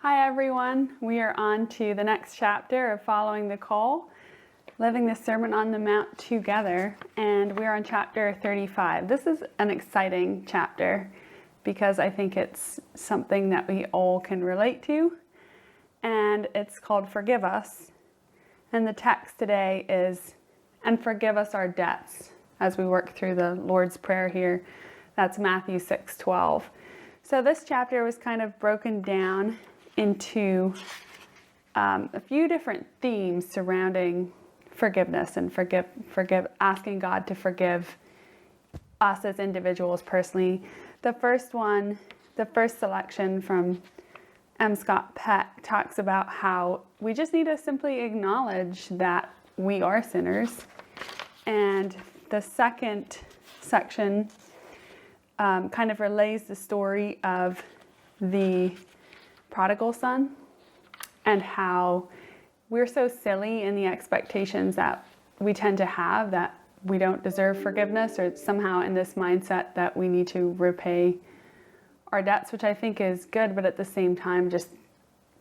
Hi everyone, we are on to the next chapter of Following the Call, living the Sermon on the Mount together, and we're on chapter 35. This is an exciting chapter because I think it's something that we all can relate to, and it's called Forgive Us. And the text today is, and forgive us our debts, as we work through the Lord's Prayer here. That's Matthew 6:12. So this chapter was kind of broken down into a few different themes surrounding forgiveness and asking God to forgive us as individuals personally. The first selection from Scott Peck talks about how we just need to simply acknowledge that we are sinners. And the second section kind of relays the story of the prodigal son and how we're so silly in the expectations that we tend to have that we don't deserve forgiveness, or somehow in this mindset that we need to repay our debts, which I think is good, but at the same time just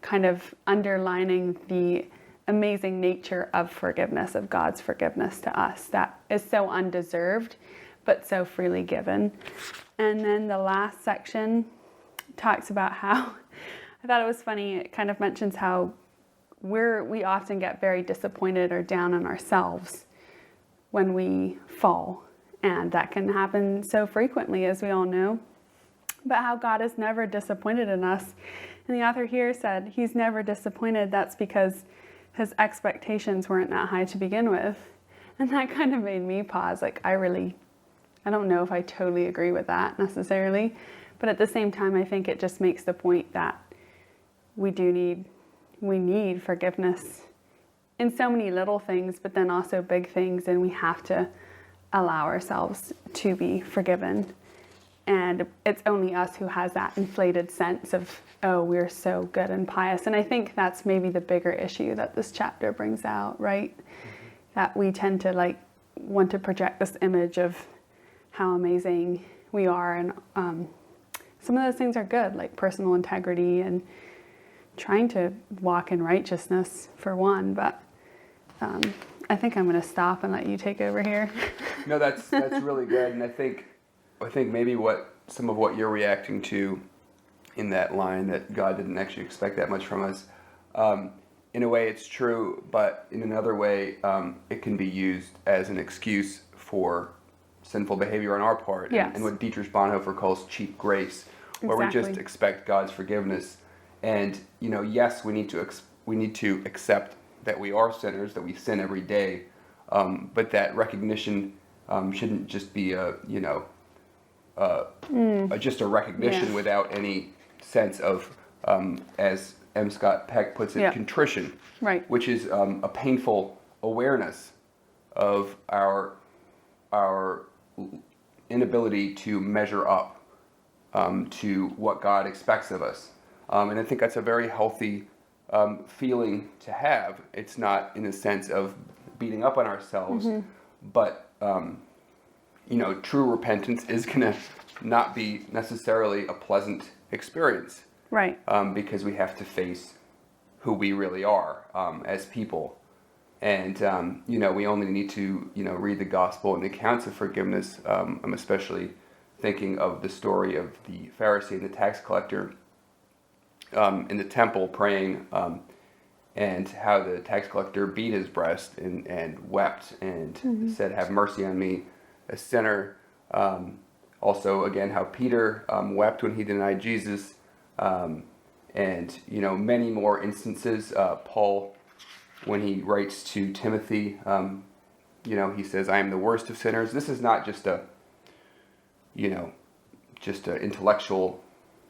kind of underlining the amazing nature of forgiveness, of God's forgiveness to us that is so undeserved but so freely given. And then the last section talks about how I thought it was funny. It kind of mentions how we often get very disappointed or down on ourselves when we fall. And that can happen so frequently, as we all know. But how God is never disappointed in us. And the author here said he's never disappointed. That's because his expectations weren't that high to begin with. And that kind of made me pause. I don't know if I totally agree with that necessarily. But at the same time, I think it just makes the point that we need forgiveness in so many little things, but then also big things, and we have to allow ourselves to be forgiven. And it's only us who has that inflated sense of, oh, we're so good and pious. And I think that's maybe the bigger issue that this chapter brings out, right? Mm-hmm. That we tend to want to project this image of how amazing we are, and some of those things are good, like personal integrity and trying to walk in righteousness for one, but I think I'm going to stop and let you take over here. No, that's really good, and I think maybe some of what you're reacting to in that line, that God didn't actually expect that much from us. In a way, it's true, but in another way, it can be used as an excuse for sinful behavior on our part, yes. and what Dietrich Bonhoeffer calls cheap grace, where Exactly. we just expect God's forgiveness. And yes, we need to accept that we are sinners, that we sin every day, but that recognition shouldn't just be just a recognition without any sense of, as M. Scott Peck puts it, contrition, right? Which is a painful awareness of our inability to measure up to what God expects of us. And I think that's a very healthy feeling to have. It's not in the sense of beating up on ourselves, mm-hmm. but true repentance is going to not be necessarily a pleasant experience, right? Because we have to face who we really are as people, and we only need to read the gospel and the accounts of forgiveness. I'm especially thinking of the story of the Pharisee and the tax collector in the temple praying, and how the tax collector beat his breast and wept and mm-hmm. said, "Have mercy on me, a sinner." Also, again, how Peter wept when he denied Jesus, and many more instances. Paul, when he writes to Timothy, he says, "I am the worst of sinners." This is not just a intellectual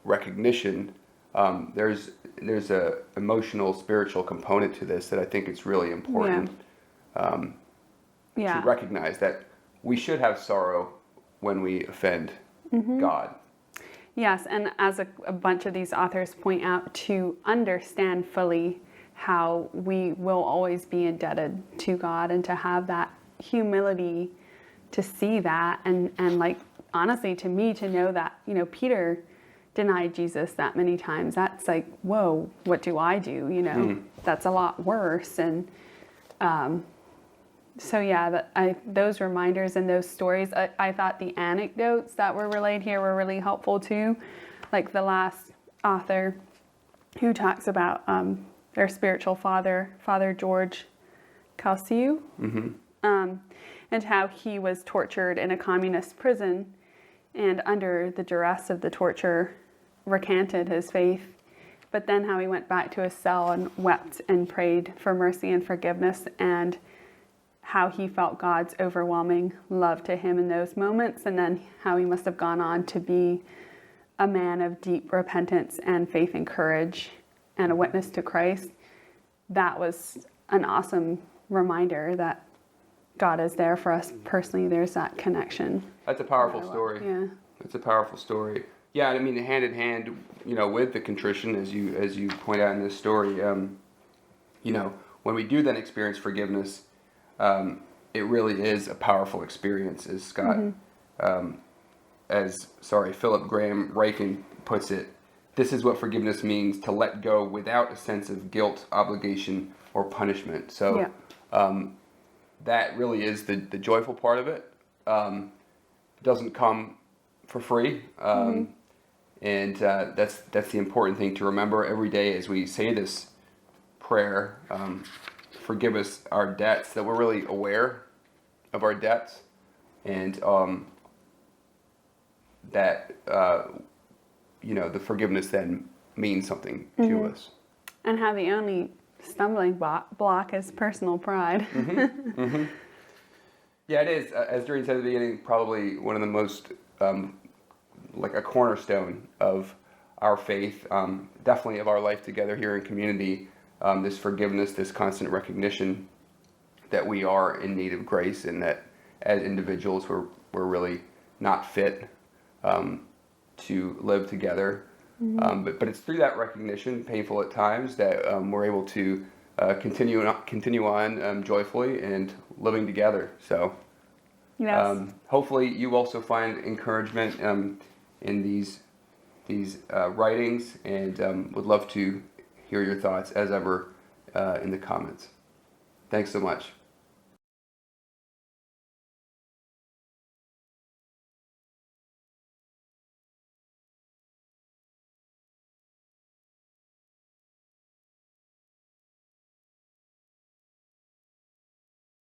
recognition. There's a emotional, spiritual component to this that I think it's really important to recognize, that we should have sorrow when we offend mm-hmm. God. Yes, and as a bunch of these authors point out, to understand fully how we will always be indebted to God, and to have that humility to see that, and honestly, to me, to know that Peter denied Jesus that many times. That's like, whoa, what do I do? You know, that's a lot worse. And so yeah, those reminders and those stories, I thought the anecdotes that were relayed here were really helpful too. Like the last author who talks about their spiritual father, Father George Calciu, and how he was tortured in a communist prison, and under the duress of the torture recanted his faith, but then how he went back to his cell and wept and prayed for mercy and forgiveness, and how he felt God's overwhelming love to him in those moments, and then how he must have gone on to be a man of deep repentance and faith and courage and a witness to Christ. That was an awesome reminder that God is there for us personally. There's that connection. That's a powerful story. Yeah. It's a powerful story. Yeah, I mean, hand in hand, with the contrition, as you point out in this story, when we do then experience forgiveness, it really is a powerful experience, as Philip Graham Ryken puts it. This is what forgiveness means: to let go without a sense of guilt, obligation, or punishment. So that really is the joyful part of it. It doesn't come for free. And that's the important thing to remember every day as we say this prayer. Forgive us our debts, that we're really aware of our debts, and that the forgiveness then means something to us. And how the only stumbling block is personal pride. Yeah, it is. As Doreen said at the beginning, probably one of the most like a cornerstone of our faith, definitely of our life together here in community. This forgiveness, this constant recognition that we are in need of grace, and that as individuals we're really not fit to live together. But it's through that recognition, painful at times, that we're able to continue on joyfully and living together. So hopefully you also find encouragement in these writings, and would love to hear your thoughts as ever in the comments. Thanks so much.